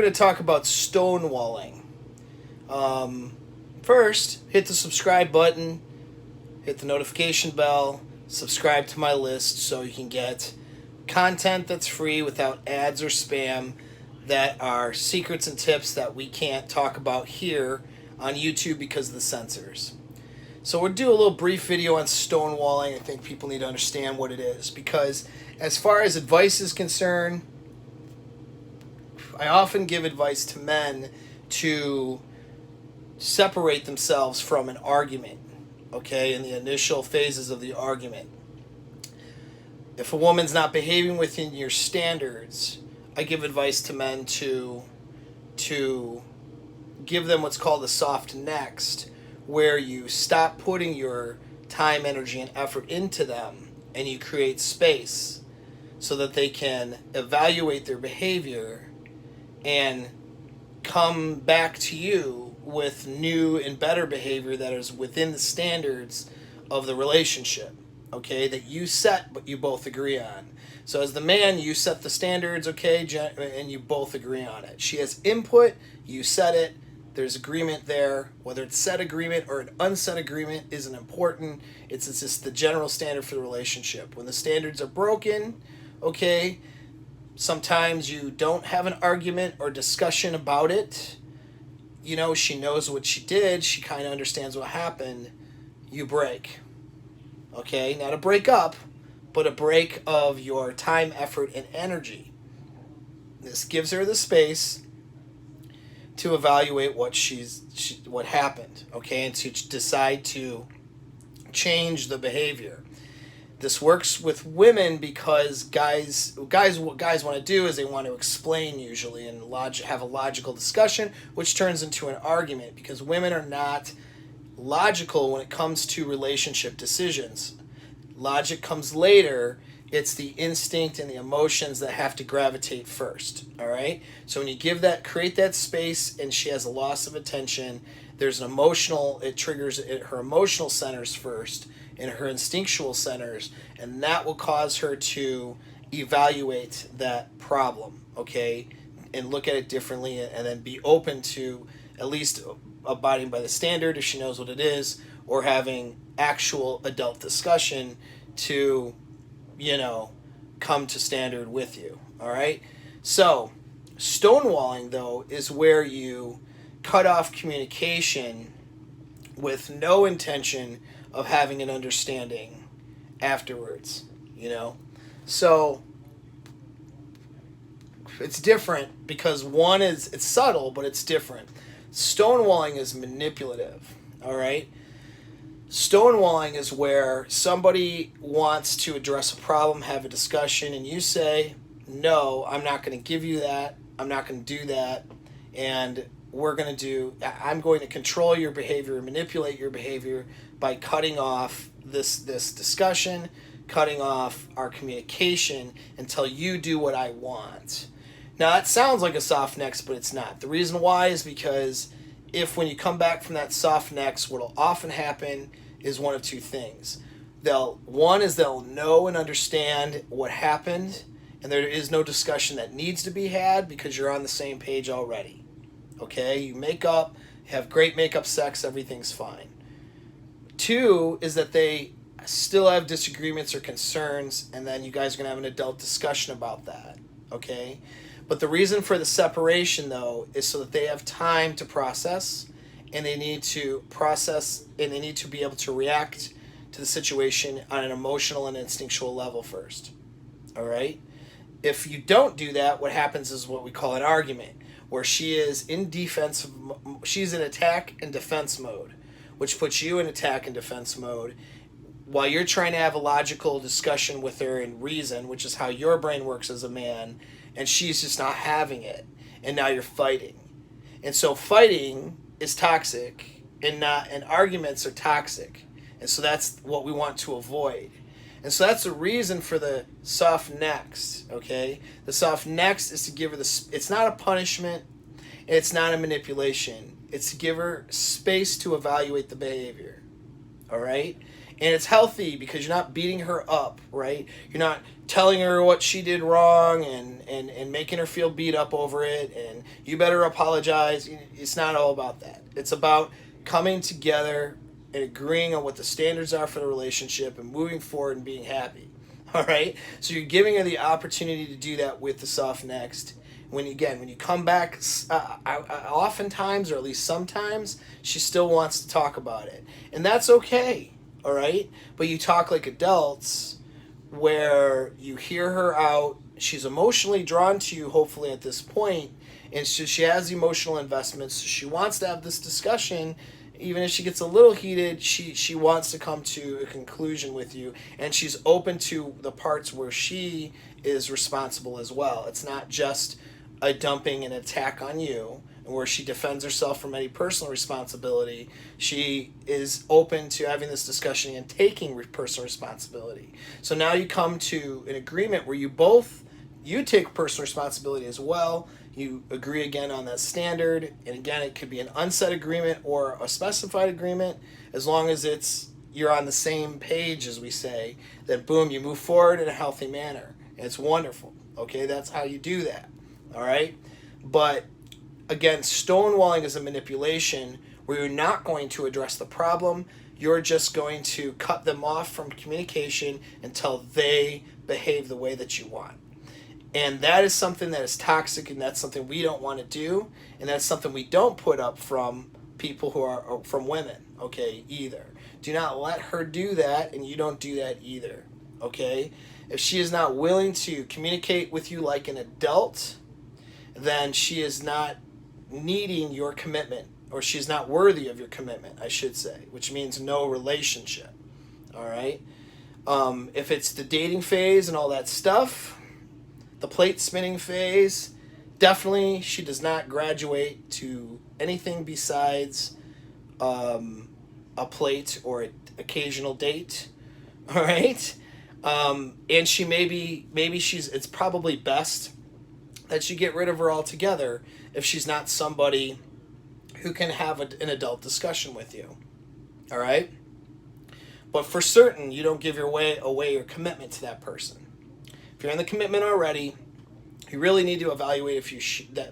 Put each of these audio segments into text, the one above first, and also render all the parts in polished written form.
we're going to talk about stonewalling. First, hit the subscribe button, hit the notification bell, subscribe to my list so you can get content that's free without ads or spam that are secrets and tips that we can't talk about here on YouTube because of the censors. So we'll do a little brief video on stonewalling. I think people need to understand what it is because as far as advice is concerned, I often give advice to men to separate themselves from an argument, okay, in the initial phases of the argument. If a woman's not behaving within your standards, I give advice to men to give them what's called a soft next, where you stop putting your time, energy, and effort into them and you create space so that they can evaluate their behavior and come back to you with new and better behavior that is within the standards of the relationship, okay, that you set but you both agree on. So as the man, you set the standards, okay, and you both agree on it. She has input, you set it, there's agreement there. Whether it's set agreement or an unset agreement isn't important. It's just the general standard for the relationship. When the standards are broken, okay, sometimes you don't have an argument or discussion about it. You know, she knows what she did. She kind of understands what happened. You break. Okay, not a break up, but a break of your time, effort, and energy. This gives her the space to evaluate what happened, okay, and to decide to change the behavior. This works with women because what guys want to do is they want to explain usually and have a logical discussion, which turns into an argument because women are not logical when it comes to relationship decisions. Logic comes later. It's the instinct and the emotions that have to gravitate first, all right? So when you create that space and she has a loss of attention, it triggers her emotional centers first and her instinctual centers, and that will cause her to evaluate that problem, okay, and look at it differently and then be open to at least abiding by the standard if she knows what it is, or having actual adult discussion to, come to standard with you, all right? So stonewalling, though, is where you cut off communication with no intention of having an understanding afterwards, So it's different because it's subtle, but it's different. Stonewalling is manipulative, all right? Stonewalling is where somebody wants to address a problem, have a discussion, and you say, no, I'm not going to give you that. I'm not going to do that. And I'm going to control your behavior and manipulate your behavior by cutting off this discussion, cutting off our communication until you do what I want. Now, that sounds like a soft next, but it's not. The reason why is because when you come back from that soft next, what will often happen is one of two things. They'll know and understand what happened, and there is no discussion that needs to be had because you're on the same page already. Okay? You make up, have great make-up sex, everything's fine. Two is that they still have disagreements or concerns, and then you guys are going to have an adult discussion about that. Okay? But the reason for the separation, though, is so that they have time to process, and they need to process, and they need to be able to react to the situation on an emotional and instinctual level first. All right? If you don't do that, what happens is what we call an argument, where she's in attack and defense mode, which puts you in attack and defense mode, while you're trying to have a logical discussion with her and reason, which is how your brain works as a man, and she's just not having it, and now you're fighting. And so fighting is toxic, and arguments are toxic, and so that's what we want to avoid. And so that's the reason for the soft next, okay? The soft next is to give her it's not a punishment, it's not a manipulation. It's to give her space to evaluate the behavior, all right? And it's healthy because you're not beating her up, right? You're not telling her what she did wrong and making her feel beat up over it and you better apologize. It's not all about that. It's about coming together and agreeing on what the standards are for the relationship and moving forward and being happy. All right? So you're giving her the opportunity to do that with the soft next. When you come back, oftentimes, or at least sometimes, she still wants to talk about it. And that's okay, all right? But you talk like adults where you hear her out. She's emotionally drawn to you, hopefully, at this point. And so she has emotional investments. So she wants to have this discussion. Even if she gets a little heated, she wants to come to a conclusion with you. And she's open to the parts where she is responsible as well. It's not just a dumping and attack on you, and where she defends herself from any personal responsibility. She is open to having this discussion and taking personal responsibility. So now you come to an agreement where you take personal responsibility as well. You agree again on that standard, and again, it could be an unsaid agreement or a specified agreement. As long as you're on the same page, as we say, then boom, you move forward in a healthy manner. And it's wonderful. Okay, that's how you do that. All right? But again, stonewalling is a manipulation where you're not going to address the problem. You're just going to cut them off from communication until they behave the way that you want. And that is something that is toxic, and that's something we don't want to do, and that's something we don't put up from people who are from women, okay, either. Do not let her do that, and you don't do that either, okay? If she is not willing to communicate with you like an adult, then she is not needing your commitment, or she's not worthy of your commitment, I should say, which means no relationship, all right? If it's the dating phase and all that stuff, the plate spinning phase, definitely she does not graduate to anything besides a plate or an occasional date, all right? And she it's probably best that you get rid of her altogether if she's not somebody who can have an adult discussion with you. All right? But for certain, you don't give away your commitment to that person. If you're in the commitment already, you really need to evaluate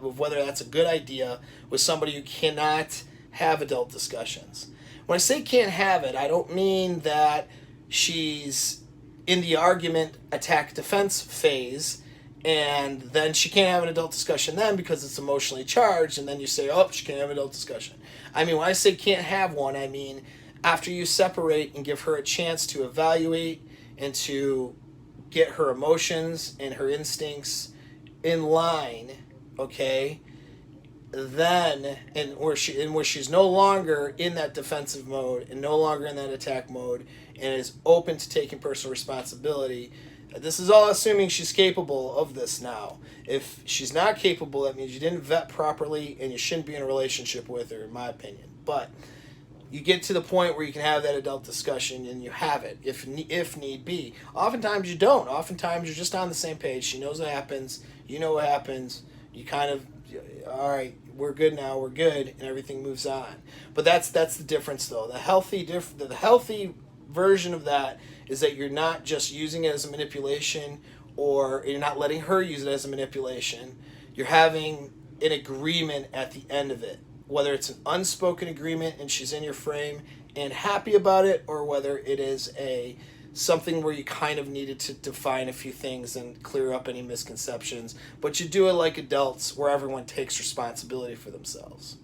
whether that's a good idea with somebody who cannot have adult discussions. When I say can't have it, I don't mean that she's in the argument, attack, defense phase, and then she can't have an adult discussion then because it's emotionally charged, and then you say, oh, she can't have an adult discussion. I mean, when I say can't have one, I mean after you separate and give her a chance to evaluate and to get her emotions and her instincts in line, okay, then, and where she's no longer in that defensive mode and no longer in that attack mode and is open to taking personal responsibility. This is all assuming she's capable of this now. If she's not capable, that means you didn't vet properly and you shouldn't be in a relationship with her, in my opinion. But you get to the point where you can have that adult discussion, and you have it if need be. Oftentimes you don't. Oftentimes you're just on the same page. She knows what happens. You know what happens. You kind of, all right, we're good now. We're good, and everything moves on. But that's the difference, though. The healthy version of that is that you're not just using it as a manipulation, or you're not letting her use it as a manipulation. You're having an agreement at the end of it, whether it's an unspoken agreement and she's in your frame and happy about it, or whether it is something where you kind of needed to define a few things and clear up any misconceptions. But you do it like adults, where everyone takes responsibility for themselves.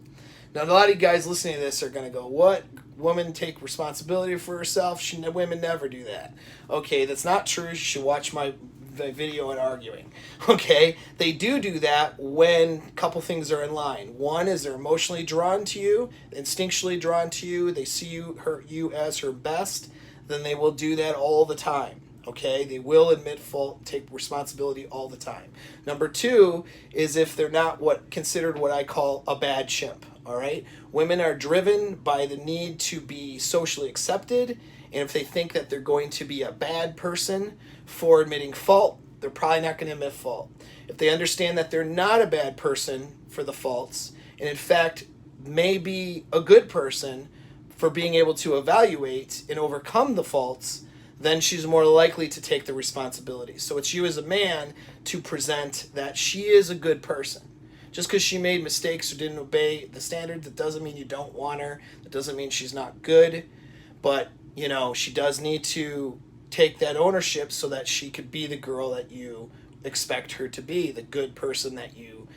Now, a lot of you guys listening to this are going to go, what? Women take responsibility for herself? Women never do that. Okay, that's not true. You should watch my video on arguing. Okay, they do that when a couple things are in line. One is they're emotionally drawn to you, instinctually drawn to you. They see you as her best. Then they will do that all the time. Okay, they will admit fault, take responsibility all the time. Number two is if they're not considered what I call a bad chimp. All right, women are driven by the need to be socially accepted, and if they think that they're going to be a bad person for admitting fault, they're probably not going to admit fault. If they understand that they're not a bad person for the faults, and in fact may be a good person for being able to evaluate and overcome the faults, then she's more likely to take the responsibility. So it's you as a man to present that she is a good person. Just because she made mistakes or didn't obey the standard, that doesn't mean you don't want her. That doesn't mean she's not good. But, you know, she does need to take that ownership so that she could be the girl that you expect her to be, the good person that you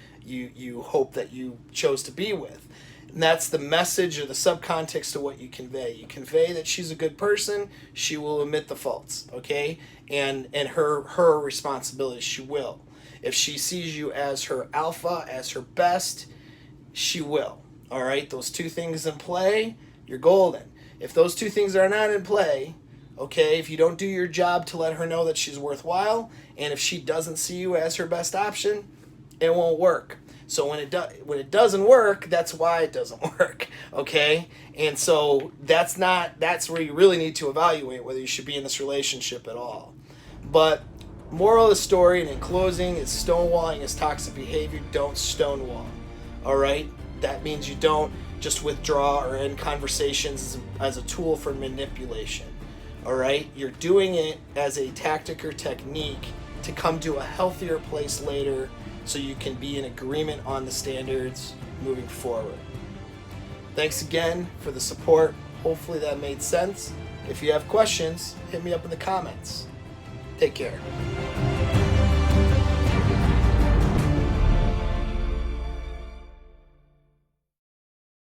hope that you chose to be with. And that's the message or the subcontext of what you convey. You convey that she's a good person, she will admit the faults, okay? And her responsibility, she will. If she sees you as her alpha, as her best, she will. All right, those two things in play, you're golden. If those two things are not in play, okay, if you don't do your job to let her know that she's worthwhile, and if she doesn't see you as her best option, it won't work. So when it doesn't work, that's why it doesn't work, okay? And so that's where you really need to evaluate whether you should be in this relationship at all. But moral of the story, and in closing, is stonewalling is toxic behavior. Don't stonewall, all right? That means you don't just withdraw or end conversations as a tool for manipulation, all right? You're doing it as a tactic or technique to come to a healthier place later, so you can be in agreement on the standards moving forward. Thanks again for the support. Hopefully that made sense. If you have questions, hit me up in the comments. Take care.